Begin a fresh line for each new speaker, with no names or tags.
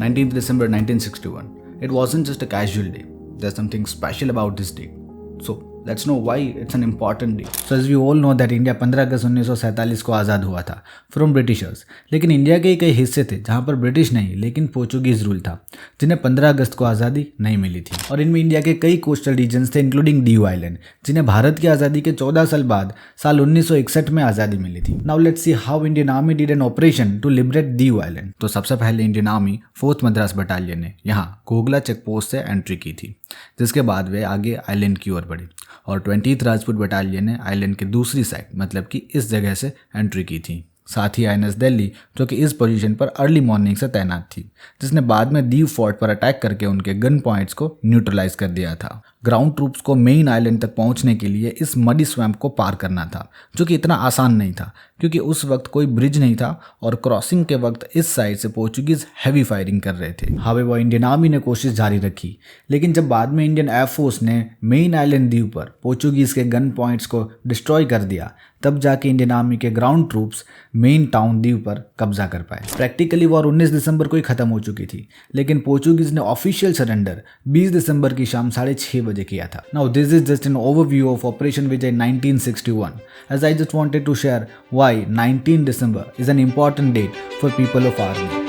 19th December 1961. It wasn't just a casual day. There's something special about this day. So let's know why it's an important day. So as we all know that India 15 अगस्त 1947 को आज़ाद हुआ था from Britishers. लेकिन India के कई हिस्से थे जहाँ पर ब्रिटिश नहीं लेकिन पोर्चुगीज रूल था, जिन्हें 15 अगस्त को आज़ादी नहीं मिली थी। और इनमें इंडिया के कई कोस्टल रीजन्स थे इंक्लूडिंग दीव आइलैंड, जिन्हें भारत की आज़ादी के 14 साल बाद साल 1961 में आज़ादी मिली थी। Now let's see how Indian army did an operation to liberate Diu island. तो सबसे पहले Indian army 4th Madras battalion ने यहाँ घोघला चेक पोस्ट से एंट्री की थी, जिसके बाद वे आगे आइलैंड की ओर बढ़ी और 20th राजपूत बटालियन ने आइलैंड के दूसरी साइड मतलब कि इस जगह से एंट्री की थी। साथ ही आईएनएस दिल्ली जो कि इस पोजीशन पर अर्ली मॉर्निंग से तैनात थी, जिसने बाद में दीव फोर्ट पर अटैक करके उनके गन पॉइंट्स को न्यूट्रलाइज कर दिया था। ग्राउंड ट्रूप्स को मेन आइलैंड तक पहुंचने के लिए इस मडी स्वैम्प को पार करना था, जो कि इतना आसान नहीं था क्योंकि उस वक्त कोई ब्रिज नहीं था और क्रॉसिंग के वक्त इस साइड से पोर्चुगीज हैवी फायरिंग कर रहे थे। हावेवर इंडियन आर्मी ने कोशिश जारी रखी, लेकिन जब बाद में इंडियन एयरफोर्स ने मेन आइलैंड द्वीप पर पोर्चुगीज के गन पॉइंट्स को डिस्ट्रॉय कर दिया, तब जाके इंडियन आर्मी के ग्राउंड ट्रूप्स मेन टाउन द्वीप पर कब्जा कर पाए। प्रैक्टिकली वॉर 19 दिसंबर को ही खत्म हो चुकी थी, लेकिन पोर्चुगीज ने ऑफिशियल सरेंडर 20 दिसंबर की शाम 6:30 बजे किया था। Now this is just an overview of operation Vijay 1961, as I just wanted to share why 19 December is an important date for people of army.